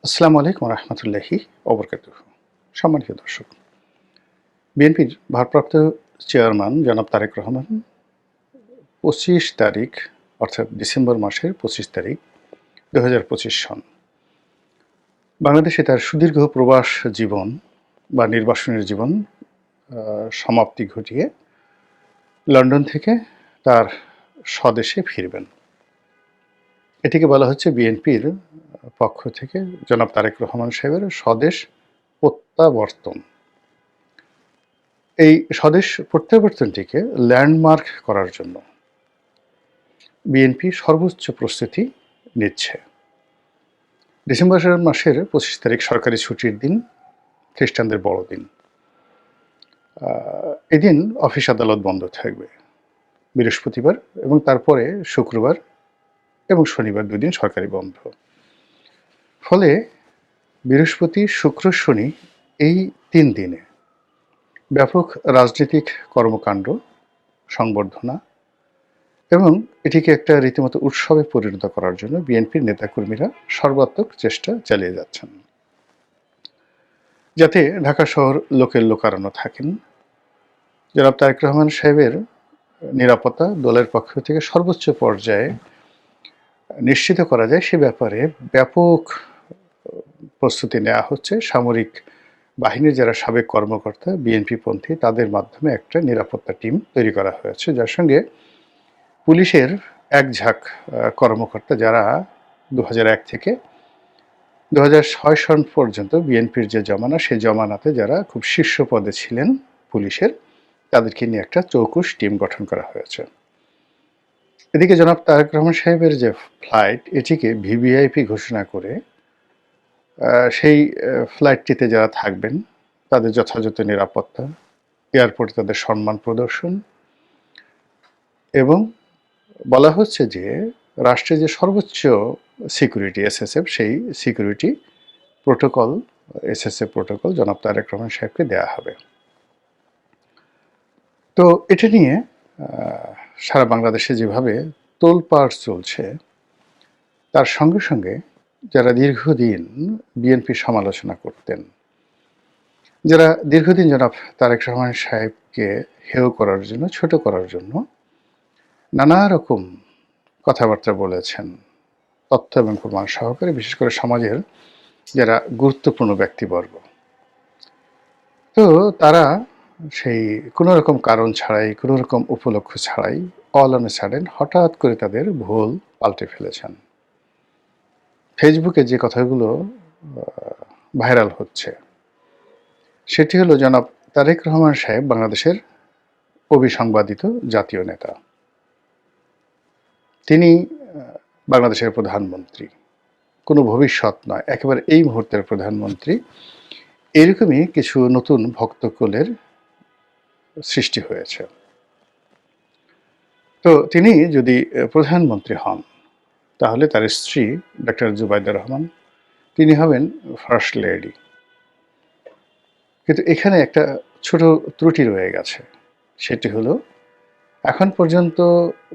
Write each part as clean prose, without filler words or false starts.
আসসালামু আলাইকুম রহমতুল্লাহি ওবরকাতুহু। সম্মানিত দর্শক, বিএনপির ভারপ্রাপ্ত চেয়ারম্যান জনাব তারেক রহমান ২৫ তারিখ অর্থাৎ ডিসেম্বর মাসের ২৫ তারিখ ২০২৫ সন বাংলাদেশে তার সুদীর্ঘ প্রবাস জীবন বা নির্বাসনের জীবন সমাপ্তি ঘটিয়ে লন্ডন থেকে তার স্বদেশে ফিরবেন। এটিকে বলা হচ্ছে বিএনপির পক্ষ থেকে জনাব তারেক রহমান সাহেবের স্বদেশ প্রত্যাবর্তন। এই স্বদেশ প্রত্যাবর্তনটিকে ল্যান্ডমার্ক করার জন্য বিএনপি সর্বোচ্চ প্রস্তুতি নিচ্ছে। ডিসেম্বর মাসের ২৫ তারিখ সরকারি ছুটির দিন, খ্রিস্টানদের বড়দিন। এদিন অফিস আদালত বন্ধ থাকবে বৃহস্পতিবার, এবং তারপরে শুক্রবার এবং শনিবার দুদিন সরকারি বন্ধ। ফলে বৃহস্পতি, শুক্র, শনি এই ৩ দিনে ব্যাপক রাজনৈতিক কর্মকাণ্ড, সংবর্ধনা এবং এটিকে একটা রীতিমতো উৎসবে পরিণত করার জন্য বিএনপির নেতাকর্মীরা সর্বাত্মক চেষ্টা চালিয়ে যাচ্ছেন, যাতে ঢাকা শহর লোকের লোকারণ্য থাকেন। জনাব তারেক রহমান সাহেবের নিরাপত্তা দলের পক্ষ থেকে সর্বোচ্চ পর্যায়ে নিশ্চিত করা যায় সে ব্যাপারে ব্যাপক প্রস্তুতি নেওয়া হচ্ছে। সামরিক বাহিনীর যারা সাবেক কর্মকর্তা বিএনপিপন্থী, তাদের মাধ্যমে একটা নিরাপত্তা টিম তৈরি করা হয়েছে, যার সঙ্গে পুলিশের এক ঝাঁক কর্মকর্তা যারা ২০০১ থেকে ২০০৬ সন পর্যন্ত বিএনপির যে জমানা, সেই জমানাতে যারা খুব শীর্ষ পদে ছিলেন পুলিশের, তাদেরকে নিয়ে একটা চৌকুশ টিম গঠন করা হয়েছে। এদিকে জনাব তারেক রহমান সাহেবের যে ফ্লাইট, এটিকে ভিভিআইপি ঘোষণা করে সেই ফ্লাইটটিতে যারা থাকবেন তাদের যথাযথ নিরাপত্তা, এয়ারপোর্টে তাদের সম্মান প্রদর্শন, এবং বলা হচ্ছে যে রাষ্ট্রের যে সর্বোচ্চ সিকিউরিটি এসএসএফ, সেই সিকিউরিটি প্রোটোকল, এসএসএফ প্রোটোকল জনাব তারেক রহমান সাহেবকে দেওয়া হবে। তো এটা নিয়ে সারা বাংলাদেশে যেভাবে তোলপাড় চলছে, তার সঙ্গে সঙ্গে যারা দীর্ঘদিন বিএনপির সমালোচনা করতেন, যারা দীর্ঘদিন জনাব তারেক রহমান সাহেবকে হেয় করার জন্য, ছোট করার জন্য নানা রকম কথাবার্তা বলেছেন, তথ্য এবং প্রমাণ সহকারে, বিশেষ করে সমাজের যারা গুরুত্বপূর্ণ ব্যক্তিবর্গ, তো তারা সেই কোনো রকম কারণ ছাড়াই, কোনো রকম উপলক্ষ ছাড়াই অল অন এ সাডেন হঠাৎ করে তাদের ভুল পাল্টে ফেলেছেন। ফেসবুকে যে কথাগুলো ভাইরাল হচ্ছে, সেটি হলো জনাব তারেক রহমান সাহেব বাংলাদেশের অবিসংবাদিত জাতীয় নেতা। তিনি বাংলাদেশের প্রধানমন্ত্রী, কোনো ভবিষ্যৎ নয়, একেবারে এই মুহূর্তের প্রধানমন্ত্রী। এরকমই কিছু নতুন ভক্তকুলের সৃষ্টি হয়েছে। তো তিনি যদি প্রধানমন্ত্রী হন, তাহলে তার স্ত্রী ডক্টর জুবাইদা রহমান, তিনি হবেন ফার্স্ট লেডি। কিন্তু এখানে একটা ছোট ত্রুটি রয়ে গেছে, সেটি হলো এখন পর্যন্ত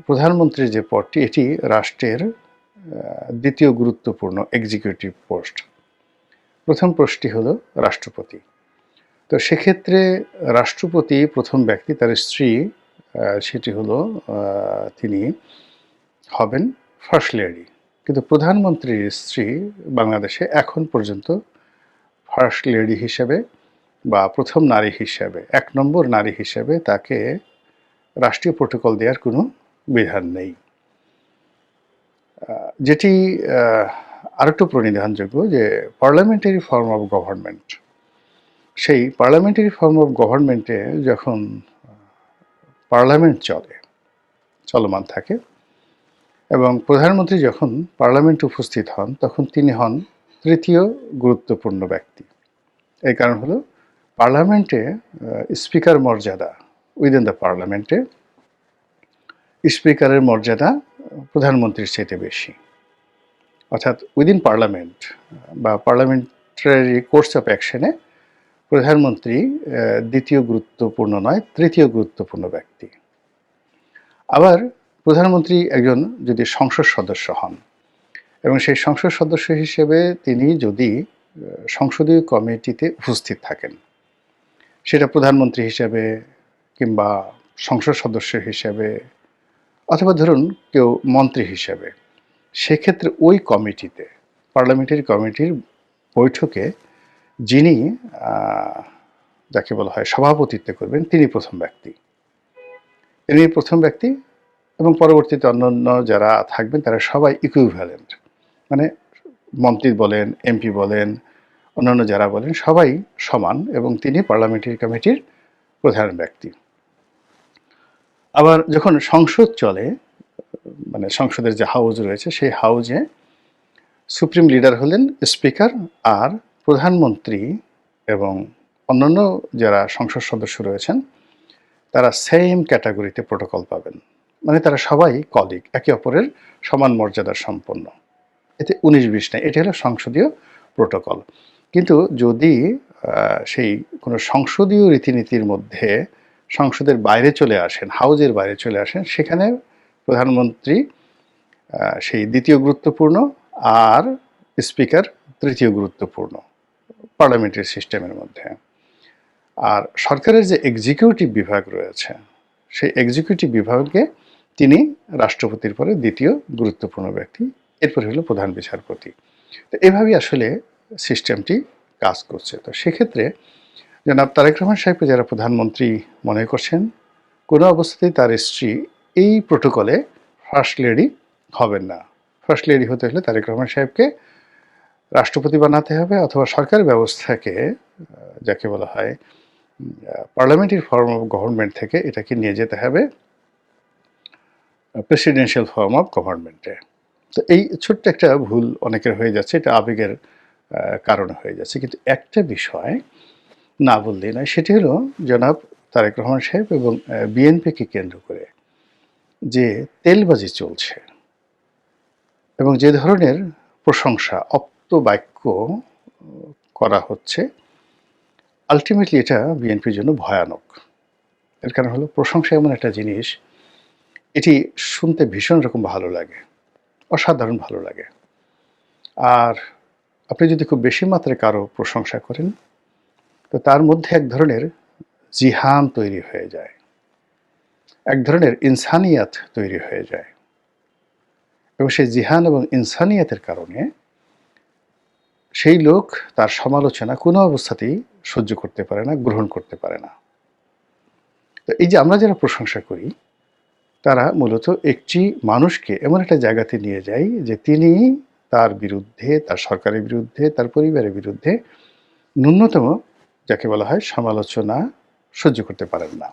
প্রধানমন্ত্রীর যে পদটি, এটি রাষ্ট্রের দ্বিতীয় গুরুত্বপূর্ণ এক্সিকিউটিভ পোস্ট। প্রথম পোস্টটি হলো রাষ্ট্রপতি। তো সেক্ষেত্রে রাষ্ট্রপতি প্রথম ব্যক্তি, তার স্ত্রী সেটি হলো তিনি হবেন ফার্স্ট লেডি। কিন্তু প্রধানমন্ত্রীর স্ত্রী বাংলাদেশে এখন পর্যন্ত ফার্স্ট লেডি হিসেবে বা প্রথম নারী হিসেবে, ১ নম্বর নারী হিসেবে তাকে রাষ্ট্রীয় প্রোটোকল দেওয়ার কোনো বিধান নেই। যেটি আরেকটু প্রণিধানযোগ্য যে পার্লামেন্টারি ফর্ম অফ গভর্নমেন্ট, সেই পার্লামেন্টারি ফর্ম অফ গভর্নমেন্টে যখন পার্লামেন্ট চলমান থাকে এবং প্রধানমন্ত্রী যখন পার্লামেন্টে উপস্থিত হন, তখন তিনি হন তৃতীয় গুরুত্বপূর্ণ ব্যক্তি। এই কারণ হলো পার্লামেন্টে স্পিকার মর্যাদা, উইদিন দ্য পার্লামেন্টে স্পিকারের মর্যাদা প্রধানমন্ত্রীর চাইতে বেশি। অর্থাৎ উইদিন পার্লামেন্ট বা পার্লামেন্টারি কোর্স অফ অ্যাকশনে প্রধানমন্ত্রী দ্বিতীয় গুরুত্বপূর্ণ নয়, তৃতীয় গুরুত্বপূর্ণ ব্যক্তি। আবার প্রধানমন্ত্রী একজন যদি সংসদ সদস্য হন এবং সেই সংসদ সদস্য হিসেবে তিনি যদি সংসদীয় কমিটিতে উপস্থিত থাকেন, সেটা প্রধানমন্ত্রী হিসেবে কিংবা সংসদ সদস্য হিসেবে অথবা ধরুন কেউ মন্ত্রী হিসেবে, সেক্ষেত্রে ওই কমিটিতে, পার্লামেন্টারি কমিটির বৈঠকে যিনি যাকে বলা হয় সভাপতিত্ব করবেন, তিনি প্রথম ব্যক্তি। এবং পরবর্তীতে অন্যান্য যারা থাকবেন তারা সবাই ইকুইভ্যালেন্ট, মানে মন্ত্রী বলেন, এমপি বলেন, অন্যান্য যারা বলেন সবাই সমান, এবং তিনি পার্লামেন্টারি কমিটির প্রধান ব্যক্তি। আবার যখন সংসদ চলে, মানে সংসদের যে হাউস রয়েছে, সেই হাউজে সুপ্রিম লিডার হলেন স্পিকার, আর প্রধানমন্ত্রী এবং অন্যান্য যারা সংসদ সদস্য রয়েছেন তারা সেম ক্যাটাগরিতে প্রোটোকল পাবেন, মানে তারা সবাই কলিগ, একে অপরের সমান মর্যাদার সম্পন্ন। এতে 19-20 নেই, এটা হলো সংসদীয় প্রোটোকল। কিন্তু যদি সেই কোনো সংসদীয় রীতিনীতির মধ্যে সংসদের বাইরে চলে আসেন, হাউজের বাইরে চলে আসেন, সেখানে প্রধানমন্ত্রী সেই দ্বিতীয় গুরুত্বপূর্ণ, আর স্পিকার তৃতীয় গুরুত্বপূর্ণ পার্লামেন্টারি সিস্টেমের মধ্যে। আর সরকারের যে এক্সিকিউটিভ বিভাগ রয়েছে, সেই এক্সিকিউটিভ বিভাগে তিনি রাষ্ট্রপতির পরে দ্বিতীয় গুরুত্বপূর্ণ ব্যক্তি, এরপরে হলো প্রধান বিচারপতি। তো এভাবেই আসলে সিস্টেমটি কাজ করছে। তো সেক্ষেত্রে জনাব তারেক রহমান সাহেবকে যারা প্রধানমন্ত্রী মনে করছেন, কোনো অবস্থাতেই তার স্ত্রী এই প্রোটোকলে ফার্স্ট লেডি হবেন না। ফার্স্ট লেডি হতে হলে তারেক রহমান সাহেবকে রাষ্ট্রপতি বানাতে হবে, অথবা সরকার ব্যবস্থাকে, যাকে বলা হয় পার্লামেন্টারি ফর্ম অফ গভর্নমেন্ট থেকে এটাকে নিয়ে যেতে হবে প্রেসিডেন্সিয়াল ফর্ম অফ গভর্নমেন্টে। তো এই ছোট্ট একটা ভুল অনেকের হয়ে যাচ্ছে, এটা আবেগের কারণে হয়ে যাচ্ছে। কিন্তু একটা বিষয় না বললেই নয়, সেটি হলো জনাব তারেক রহমান সাহেব এবং বিএনপিকে কেন্দ্র করে যে তেলবাজি চলছে এবং যে ধরনের প্রশংসা, অপ্ত বাক্য করা হচ্ছে, আলটিমেটলি এটা বিএনপির জন্য ভয়ানক। এর কারণ হলো, প্রশংসা এমন একটা জিনিস, এটি শুনতে ভীষণ রকম ভালো লাগে, অসাধারণ ভালো লাগে। আর আপনি যদি খুব বেশি মাত্রায় কারো প্রশংসা করেন, তো তার মধ্যে এক ধরনের জিহান তৈরি হয়ে যায়, এক ধরনের ইনসানিয়াত তৈরি হয়ে যায়, এবং সেই জিহান এবং ইনসানিয়াতের কারণে সেই লোক তার সমালোচনা কোনো অবস্থাতেই সহ্য করতে পারে না, গ্রহণ করতে পারে না। তো এই যে আমরা যারা প্রশংসা করি, তারা মূলত একটি মানুষকে এমন একটা জায়গাতে নিয়ে যায় যে তিনি তার বিরুদ্ধে, তার সরকারের বিরুদ্ধে, তার পরিবারের বিরুদ্ধে ন্যূনতম, যাকে বলা হয় সমালোচনা, সহ্য করতে পারেন না।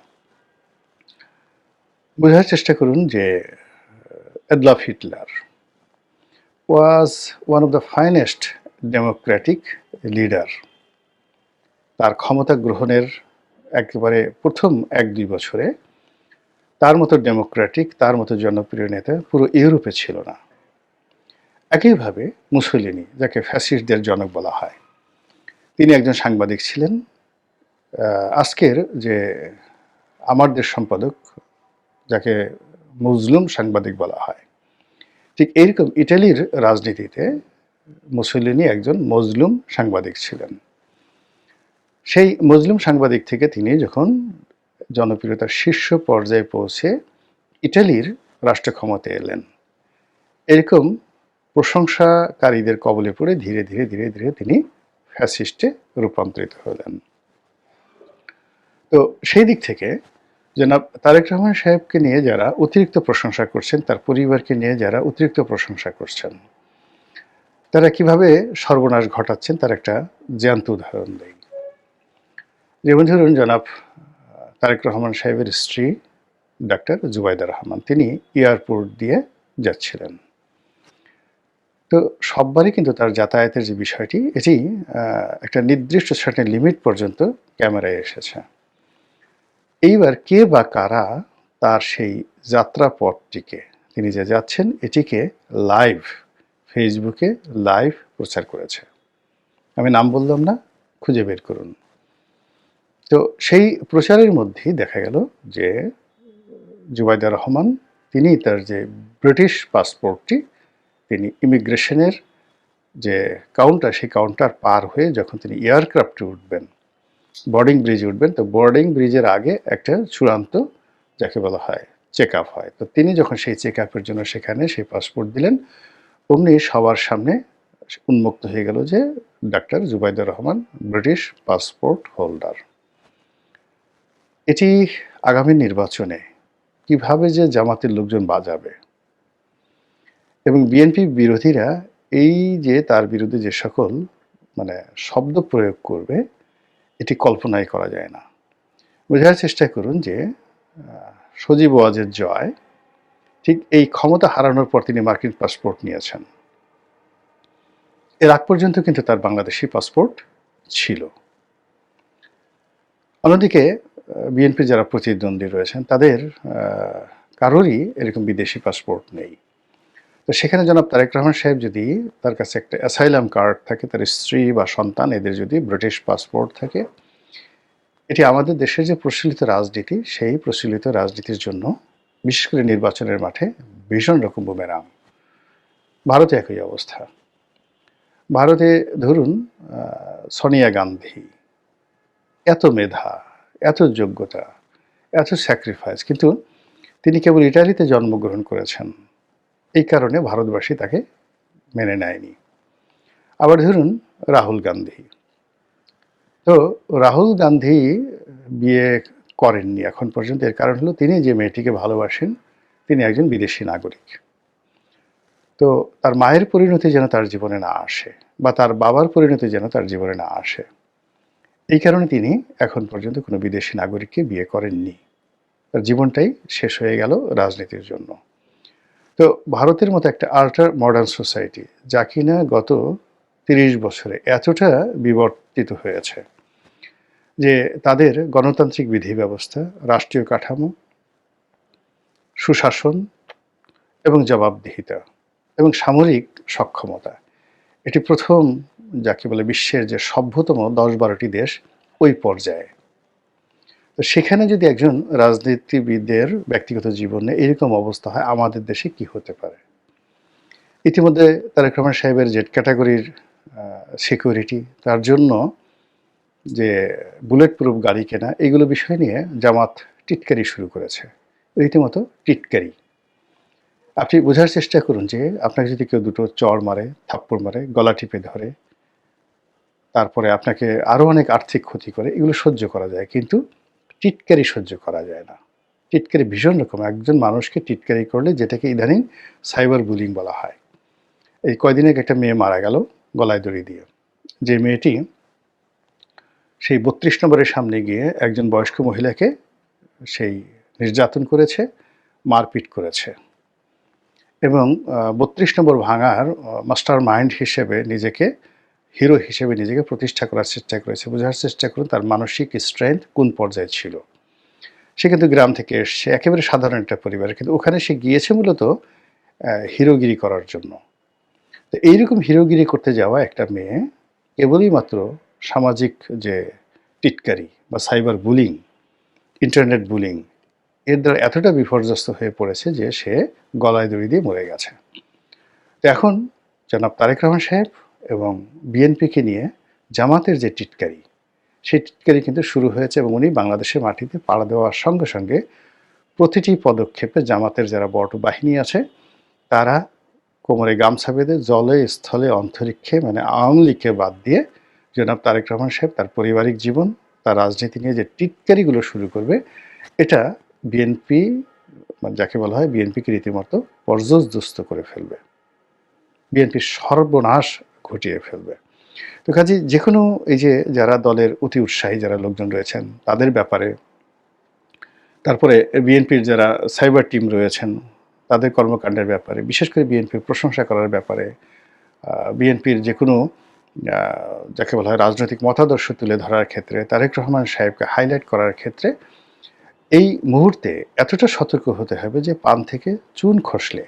বোঝার চেষ্টা করুন যে Adolf Hitler was one of the finest Democratic leader. তার ক্ষমতা গ্রহণের একেবারে প্রথম 1-2 বছরে তার মতো ডেমোক্রেটিক, তার মতো জনপ্রিয় নেতা পুরো ইউরোপে ছিল না। একইভাবে মুসোলিনি, যাকে ফ্যাসিস্টদের জনক বলা হয়, তিনি একজন সাংবাদিক ছিলেন। আজকের যে আমার দেশ সম্পাদক, যাকে মজলুম সাংবাদিক বলা হয়, ঠিক এইরকম ইটালির রাজনীতিতে মুসোলিনি একজন মজলুম সাংবাদিক ছিলেন। সেই মজলুম সাংবাদিক থেকে তিনি যখন জনপ্রিয়তার শীর্ষ পর্যায়ে পৌঁছে ইটালির রাষ্ট্র ক্ষমতায় এলেন, এরকম প্রশংসাকারীদের কবলে পড়ে ধীরে ধীরে ধীরে ধীরে তিনি ফ্যাসিস্টে রূপান্তরিত হলেন। তো সেই দিক থেকে জনাব তারেক রহমান সাহেবকে নিয়ে যারা অতিরিক্ত প্রশংসা করছেন, তার পরিবারকে নিয়ে যারা অতিরিক্ত প্রশংসা করছেন, তারা কিভাবে সর্বনাশ ঘটাচ্ছেন তার একটা জ্যান্ত উদাহরণ দেই। যেমন ধরুন, জনাব তারেক রহমান সাহেবের স্ত্রী ডাক্তার জুবাইদা রহমান, তিনি এয়ারপোর্ট দিয়ে যাচ্ছিলেন। তো সববারই কিন্তু তার যাতায়াতের যে বিষয়টি, এটি একটা নির্দিষ্ট সার্টেন লিমিট পর্যন্ত ক্যামেরায় এসেছে। এইবার কে বা কারা তার সেই যাত্রাপথটিকে, তিনি যে যাচ্ছেন, এটিকে লাইভ ফেসবুকে লাইভ প্রচার করেছে। আমি নাম বললাম না, খুঁজে বের করুন। তো সেই প্রচারের মধ্যেই দেখা গেল যে জুবাইদা রহমান, তিনি তার যে ব্রিটিশ পাসপোর্টটি, তিনি ইমিগ্রেশনের যে কাউন্টার, সেই কাউন্টার পার হয়ে যখন তিনি এয়ারক্রাফটে উঠবেন, বোর্ডিং ব্রিজে উঠবেন, তো বোর্ডিং ব্রিজের আগে একটা চূড়ান্ত যাকে বলা হয় চেক আপ হয়। তো তিনি যখন সেই চেক আপের জন্য সেখানে সেই পাসপোর্ট দিলেন, অমনি সবার সামনে উন্মুক্ত হয়ে গেল যে doctor Zubaidur Rahman British passport holder. এটি আগামী নির্বাচনে কিভাবে যে জামাতের লোকজন বাজাবে এবং বিএনপি বিরোধীরা এই যে তার বিরুদ্ধে যে সকল শব্দ প্রয়োগ করবে, এটি কল্পনাই করা যায় না। বোঝার চেষ্টা করুন যে সজীব ওয়াজেদ জয় ঠিক এই ক্ষমতা হারানোর পর তিনি মার্কিন পাসপোর্ট নিয়েছেন। এর আগ পর্যন্ত কিন্তু তার বাংলাদেশি পাসপোর্ট ছিল। অন্যদিকে বিএনপি যারা প্রতিদ্বন্দ্বী রয়েছেন তাদের কারোরই এরকম বিদেশি পাসপোর্ট নেই। তো সেখানে জনাব তারেক রহমান সাহেব যদি তার কাছে একটা অ্যাসাইলাম কার্ড থাকে, তার স্ত্রী বা সন্তান এদের যদি ব্রিটিশ পাসপোর্ট থাকে, এটি আমাদের দেশের যে প্রচলিত রাজনীতি, সেই প্রচলিত রাজনীতির জন্য বিশেষ করে নির্বাচনের মাঠে ভীষণ রকম বুমেরাং। ভারতে একই অবস্থা। ভারতে ধরুন সোনিয়া গান্ধী, এত মেধা, এত যোগ্যতা, এত স্যাক্রিফাইস, কিন্তু তিনি কেবল ইটালিতে জন্মগ্রহণ করেছেন, এই কারণে ভারতবাসী তাকে মেনে নেয়নি। আবার ধরুন রাহুল গান্ধী, তো রাহুল গান্ধী বিয়ে করেননি এখন পর্যন্ত। এর কারণ হলো তিনি যে মেয়েটিকে ভালোবাসেন তিনি একজন বিদেশি নাগরিক। তো তার মায়ের পরিণতি যেন তার জীবনে না আসে, বা তার বাবার পরিণতি যেন তার জীবনে না আসে, এই কারণে তিনি এখন পর্যন্ত কোনো বিদেশি নাগরিককে বিয়ে করেননি। তার জীবনটাই শেষ হয়ে গেল রাজনীতির জন্য। তো ভারতের মতো একটা আল্ট্রা মডার্ন সোসাইটি, যা কিনা গত 30 বছরে এতটা বিবর্তিত হয়েছে যে তাদের গণতান্ত্রিক বিধি ব্যবস্থা, রাষ্ট্রীয় কাঠামো, সুশাসন এবং জবাবদিহিতা এবং সামরিক সক্ষমতা, এটি প্রথম যাকে বলে বিশ্বের যে সভ্যতম 10-12টি দেশ ওই পর্যায়ে। তো সেখানে যদি একজন রাজনীতিবিদের ব্যক্তিগত জীবনে এরকম অবস্থা হয়, আমাদের দেশে কি হতে পারে? ইতিমধ্যে তারেক রহমান সাহেবের জেড ক্যাটাগরির সিকিউরিটি, তার জন্য যে বুলেট প্রুফ গাড়ি কেনা, এইগুলো বিষয় নিয়ে জামাত টিটকারি শুরু করেছে, রীতিমতো টিটকারি। আপনি বোঝার চেষ্টা করুন যে আপনাকে যদি কেউ দুটো চড় মারে, থাপ্পড় মারে, গলা টিপে ধরে, তারপরে আপনাকে আরও অনেক আর্থিক ক্ষতি করে, এগুলো সহ্য করা যায়, কিন্তু টিটকারি সহ্য করা যায় না। টিটকারি ভীষণ রকম, একজন মানুষকে টিটকারি করলে, যেটাকে ইদানিং সাইবার বুলিং বলা হয়। এই কয়দিন আগে একটা মেয়ে মারা গেল গলায় দড়ি দিয়ে। যে মেয়েটি সেই 32 নম্বরের সামনে গিয়ে একজন বয়স্ক মহিলাকে সেই নির্যাতন করেছে, মারপিট করেছে, এবং 32 নম্বর ভাঙার মাস্টার মাইন্ড হিসেবে নিজেকে, হিরো হিসেবে নিজেকে প্রতিষ্ঠা করার চেষ্টা করেছে। বোঝার চেষ্টা করুন তার মানসিক স্ট্রেংথ কোন পর্যায়ে ছিল। সে কিন্তু গ্রাম থেকে এসছে, একেবারে সাধারণ একটা পরিবার, কিন্তু ওখানে সে গিয়েছে মূলত হিরোগিরি করার জন্য। তো এইরকম হিরোগিরি করতে যাওয়া একটা মেয়ে কেবলই মাত্র সামাজিক যে টিটকারি বা সাইবার বুলিং, ইন্টারনেট বুলিং, এর দ্বারা এতটা বিপর্যস্ত হয়ে পড়েছে যে সে গলায় দড়ি দিয়ে মরে গেছে। তো এখন জনাব তারেক রহমান সাহেব এবং বিএনপিকে নিয়ে জামাতের যে টিটকারি, সেই টিটকারি কিন্তু শুরু হয়েছে, এবং উনি বাংলাদেশের মাটিতে পাড়া দেওয়ার সঙ্গে সঙ্গে প্রতিটি পদক্ষেপে জামাতের যারা বড় বাহিনী আছে তারা কোমরে গামছা বেঁধে জলে স্থলে অন্তরিক্ষে, আওয়ামী লীগকে বাদ দিয়ে জনাব তারেক রহমান সাহেব তার পারিবারিক জীবন, তার রাজনীতি নিয়ে যে টিটকারিগুলো শুরু করবে, এটা বিএনপি যাকে বলা হয় বিএনপিকে রীতিমতো পর্যদস্ত করে ফেলবে, বিএনপির সর্বনাশ ঘটিয়ে ফেলবে। তো কাজে যে কোনো এই যে যারা দলের অতি উৎসাহী যারা লোকজন রয়েছেন তাদের ব্যাপারে, তারপরে বিএনপির যারা সাইবার টিম রয়েছেন তাদের কর্মকাণ্ডের ব্যাপারে, বিশেষ করে বিএনপির প্রশংসা করার ব্যাপারে, বিএনপির যে কোনো যাকে বলা হয় রাজনৈতিক মতাদর্শ তুলে ধরার ক্ষেত্রে, তারেক রহমান সাহেবকে হাইলাইট করার ক্ষেত্রে এই মুহূর্তে এতটা সতর্ক হতে হবে যে পান থেকে চুন খসলে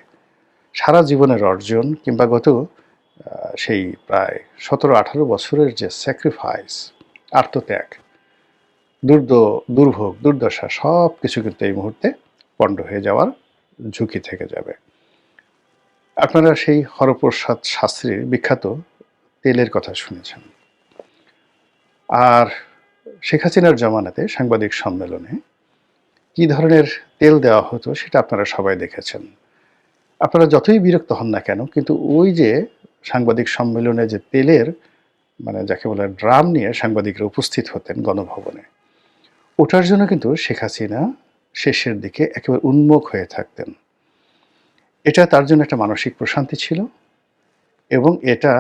সারা জীবনের অর্জন কিংবা গত সেই প্রায় 17-18 বছরের যে স্যাক্রিফাইস, আত্মত্যাগ, দুর্ভোগ, দুর্দশা, সব কিছু কিন্তু এই মুহূর্তে পণ্ড হয়ে যাওয়ার ঝুঁকি থেকে যাবে। আপনারা সেই হরপ্রসাদ শাস্ত্রীর বিখ্যাত তেলের কথা শুনেছেন। আর শেখ হাসিনার জমানাতে সাংবাদিক সম্মেলনে কি ধরনের তেল দেওয়া হতো সেটা আপনারা সবাই দেখেছেন। আপনারা যতই বিরক্ত হন না কেন, কিন্তু ওই যে সাংবাদিক সম্মেলনে যে তেলের মানে যাকে বলে ড্রাম নিয়ে সাংবাদিকরা উপস্থিত হতেন গণভবনে, ওটার জন্য কিন্তু শেখ হাসিনা শেষের দিকে একেবারে উন্মুখ হয়ে থাকতেন। এটা তার জন্য একটা মানসিক প্রশান্তি ছিল এবং এটা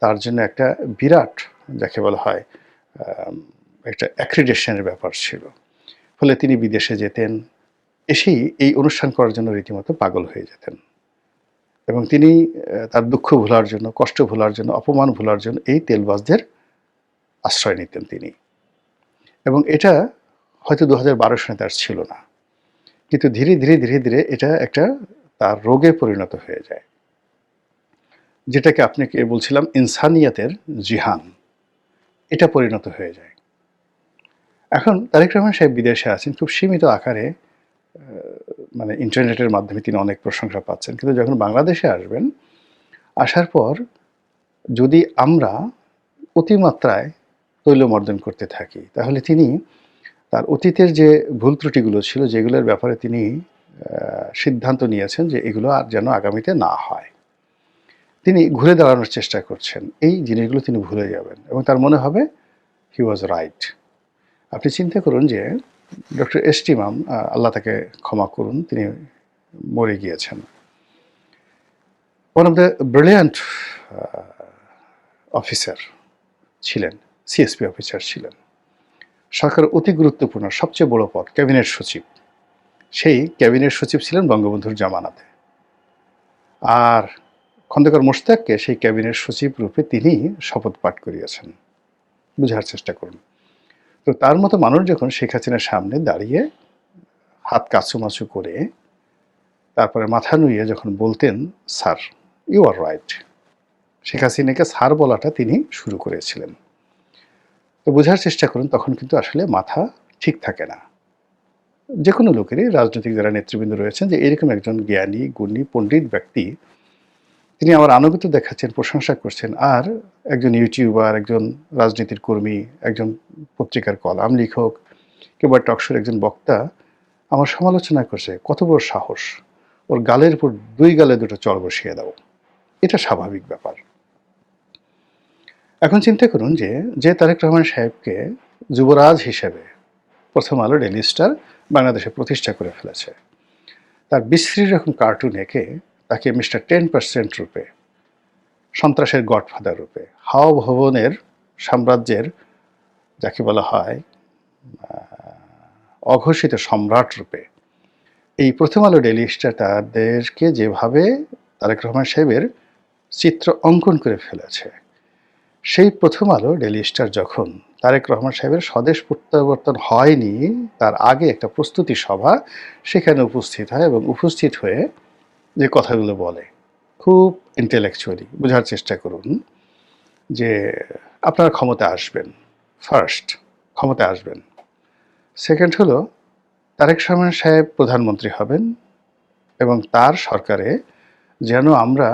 তার জন্য একটা বিরাট যাকে বলা হয় একটা অ্যাক্রিডেশনের ব্যাপার ছিল। ফলে তিনি বিদেশে যেতেন, এসেই এই অনুষ্ঠান করার জন্য রীতিমতো পাগল হয়ে যেতেন এবং তিনি তার দুঃখ ভোলার জন্য, কষ্ট ভোলার জন্য, অপমান ভোলার জন্য এই তেলবাজদের আশ্রয় নিতেন তিনি। এবং এটা হয়তো 2012 সনে তার ছিল না, কিন্তু ধীরে ধীরে ধীরে ধীরে এটা একটা তার রোগে পরিণত হয়ে যায়, যেটাকে আপনাকে বলছিলাম ইনসানিয়াতের জিহান, এটা পরিণত হয়ে যায়। এখন তারেক রহমান সাহেব বিদেশে আছেন খুব সীমিত আকারে, মানে ইন্টারনেটের মাধ্যমে তিনি অনেক প্রশংসা পাচ্ছেন, কিন্তু যখন বাংলাদেশে আসবেন, আসার পর যদি আমরা অতিমাত্রায় তৈলমর্দন করতে থাকি, তাহলে তিনি তার অতীতের যে ভুল ত্রুটিগুলো ছিল, যেগুলোর ব্যাপারে তিনি সিদ্ধান্ত নিয়েছেন যে এগুলো আর যেন আগামীতে না হয়, তিনি ঘুরে দাঁড়ানোর চেষ্টা করছেন। এই জিনিসগুলো তিনি ভুলে যাবেন এবং তার মনে হবে হি ওয়াজ রাইট। আপনি চিন্তা করুন যে ডক্টর এস টি ইমাম, আল্লাহ তাকে ক্ষমা করুন, তিনি মরে গিয়েছেন। One of the brilliant officer ছিলেন, সিএসপি অফিসার ছিলেন, সরকারের অতি গুরুত্বপূর্ণ সবচেয়ে বড় পদ ক্যাবিনেট সচিব। সেই ক্যাবিনেট সচিব ছিলেন বঙ্গবন্ধুর জামানাতে। আর খন্দকার মোশতাককে সেই ক্যাবিনেট সচিব রূপে তিনি শপথ পাঠ করিয়েছেন। বুঝার চেষ্টা করুন। তো তার মতো মানুষ যখন শেখ হাসিনার সামনে দাঁড়িয়ে হাত কাঁচুমাচু করে তারপরে মাথা নুইয়ে যখন বলতেন sir you are right, Sheikh হাসিনাকে স্যার বলাটা তিনি শুরু করেছিলেন। তো বোঝার চেষ্টা করুন, তখন কিন্তু আসলে মাথা ঠিক থাকে না যে কোনো লোকেরই, রাজনৈতিক যারা নেতৃবৃন্দ রয়েছেন, যে এরকম একজন জ্ঞানী গুণী পণ্ডিত ব্যক্তি তিনি আমার আনুগত্য দেখাচ্ছেন, প্রশংসা করছেন, আর একজন ইউটিউবার, একজন রাজনীতির কর্মী, একজন পত্রিকার কলাম লেখক কিংবা টকশোর একজন বক্তা আমার সমালোচনা করছে, কত বড় সাহস, ওর গালের উপর দুই গালে দুটো চড় বসিয়ে দাও। এটা স্বাভাবিক ব্যাপার। এখন চিন্তা করুন যে যে তারেক রহমান সাহেবকে যুবরাজ হিসেবে প্রথম আলো ডেইলি স্টার বাংলাদেশে প্রতিষ্ঠা করে ফেলেছে, তার বিশ্রী রকম কার্টুন এঁকে তাকে মিস্টার 10% রূপে, সন্ত্রাসের গডফাদার রূপে, হাওয়া ভবনের সাম্রাজ্যের যাকে বলা হয় অঘোষিত সম্রাট রূপে এই প্রথম আলো ডেইলি স্টার তাদেরকে যেভাবে তারেক রহমান সাহেবের চিত্র অঙ্কন করে ফেলেছে, সেই প্রথম আলো ডেইলি স্টার যখন তারেক রহমান সাহেবের স্বদেশ প্রত্যাবর্তন হয়নি তার আগে একটা প্রস্তুতি সভা সেখানে উপস্থিত হয় এবং উপস্থিত হয়ে যে কথাগুলো বলে, খুব ইন্টেলেকচুয়ালি বোঝার চেষ্টা করুন যে আপনারা ক্ষমতায় আসবেন, ফার্স্ট ক্ষমতায় আসবেন, সেকেন্ড হলো তারেক রহমান সাহেব প্রধানমন্ত্রী হবেন এবং তার সরকারে যেন আমরা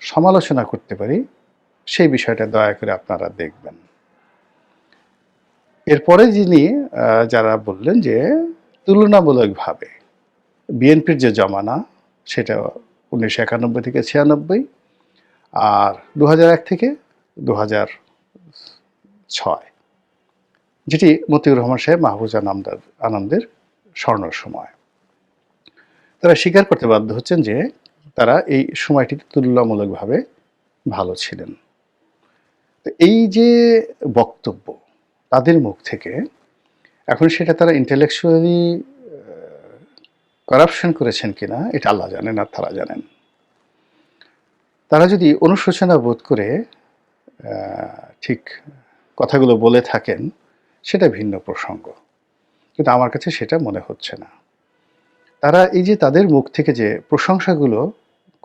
সমালোচনা করতে পারি সেই বিষয়টা দয়া করে আপনারা দেখবেন। এরপরে যিনি যারা বললেন যে তুলনামূলকভাবে বিএনপির যে জমানা সেটা 1991 থেকে 96 আর 2001 থেকে 2006, যেটি মতিউর রহমান সাহেব মাহফুজা আনন্দের স্বর্ণ সময়, তারা স্বীকার করতে বাধ্য হচ্ছেন যে তারা এই সময়টিতে তুলনামূলকভাবে ভালো ছিলেন। তো এই যে বক্তব্য তাদের মুখ থেকে, এখন সেটা তারা ইন্টেলেকচুয়ালি করাপশন করেছেন কিনা এটা আল্লাহ জানেন আর তারা জানেন। তারা যদি অনুশোচনা বোধ করে ঠিক কথাগুলো বলে থাকেন সেটা ভিন্ন প্রসঙ্গ, কিন্তু আমার কাছে সেটা মনে হচ্ছে না। তারা এই যে তাদের মুখ থেকে যে প্রশংসাগুলো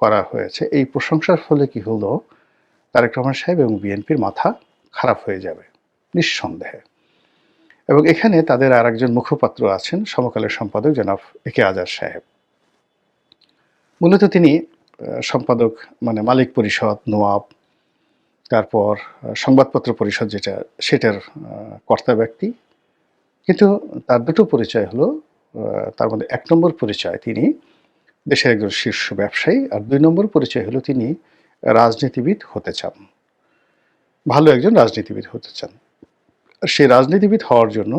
করা হয়েছে, এই প্রশংসার ফলে কি হলো, তারেক রহমান সাহেব এবং বিএনপির মাথা খারাপ হয়ে যাবে নিঃসন্দেহে। এবং এখানে তাদের আর একজন মুখপাত্র আছেন, সমকালের সম্পাদক জনাব একে আজাদ সাহেব। মূলত তিনি সম্পাদক মানে মালিক পরিষদ, নোয়াব, তারপর সংবাদপত্র পরিষদ যেটা, সেটার কর্তা ব্যক্তি। কিন্তু তার দুটো পরিচয় হলো, তার মধ্যে ১ নম্বর পরিচয় তিনি দেশের একজন শীর্ষ ব্যবসায়ী, আর ২ নম্বর পরিচয় হলো তিনি রাজনীতিবিদ হতে চান। ভালো একজন রাজনীতিবিদ হতে চান। সেই রাজনীতিবিদ হওয়ার জন্য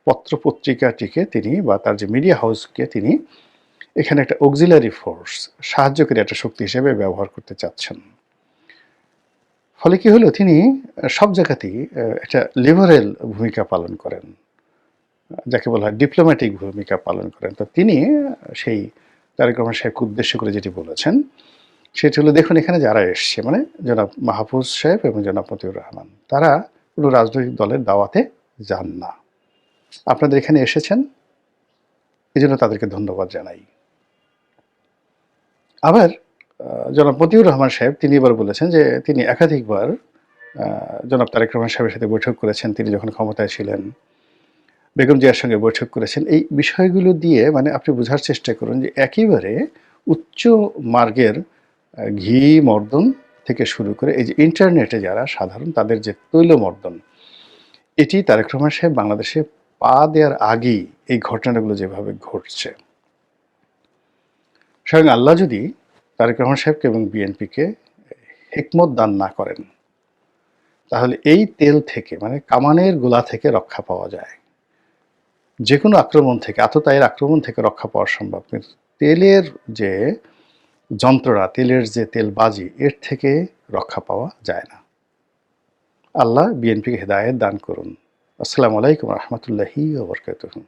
পত্র-পত্রিকাটিকে তিনি বা তার যে মিডিয়া হাউসকে তিনি এখানে একটা অক্সিলারি ফোর্স, সাহায্যকারী একটা শক্তি হিসেবে ব্যবহার করতে চাচ্ছেন। ফলে কি হলো, তিনি সব জায়গাতেই একটা লিবারেল ভূমিকা পালন করেন। যাকে বলা হয় ডিপ্লোম্যাটিক ভূমিকা পালন করেন। তো তিনি সেই তারেক রহমান সাহেবকে উদ্দেশ্য করে যেটি বলেছেন, সেটি হলো, দেখুন এখানে যারা এসছে মানে জনাব মাহফুজ সাহেব এবং জনাব মতিউর রহমান, তারা কোনো রাজনৈতিক দলের দাওয়াতে যান না। আপনাদের এখানে এসেছেন, এজন্য তাদেরকে ধন্যবাদ জানাই। আবার জনাব মতিউর রহমান সাহেব তিনি এবার বলেছেন যে তিনি একাধিকবার জনাব তারেক রহমান সাহেবের সাথে বৈঠক করেছেন তিনি যখন ক্ষমতায় ছিলেন। বেগম জিয়ার সঙ্গে বৈঠক করেছেন। এই বিষয়গুলো দিয়ে মানে আপনি বোঝার চেষ্টা করুন যে একেবারে উচ্চ মার্গের ঘি মর্দন থেকে শুরু করে এই যে ইন্টারনেটে যারা সাধারণ তাদের যে তৈলমর্দন, এটি তারেক রহমান সাহেব বাংলাদেশে পা দেওয়ার আগেই এই ঘটনাগুলো যেভাবে ঘটছে, স্বয়ং আল্লাহ যদি তারেক রহমান সাহেবকে এবং বিএনপিকে হিকমত দান না করেন, তাহলে এই তেল থেকে মানে কামানের গোলা থেকে রক্ষা পাওয়া যায়। যে কোনো আক্রমণ থেকে, আততায়ীর আক্রমণ থেকে রক্ষা পাওয়া সম্ভব, কিন্তু তেলের যে যন্ত্রণা, তেলের যে তেলবাজি, এর থেকে রক্ষা পাওয়া যায় না। আল্লাহ বিএনপিকে হেদায়েত দান করুন। আসসালামু আলাইকুম রহমতুল্লাহি ওয়া বারাকাতুহু।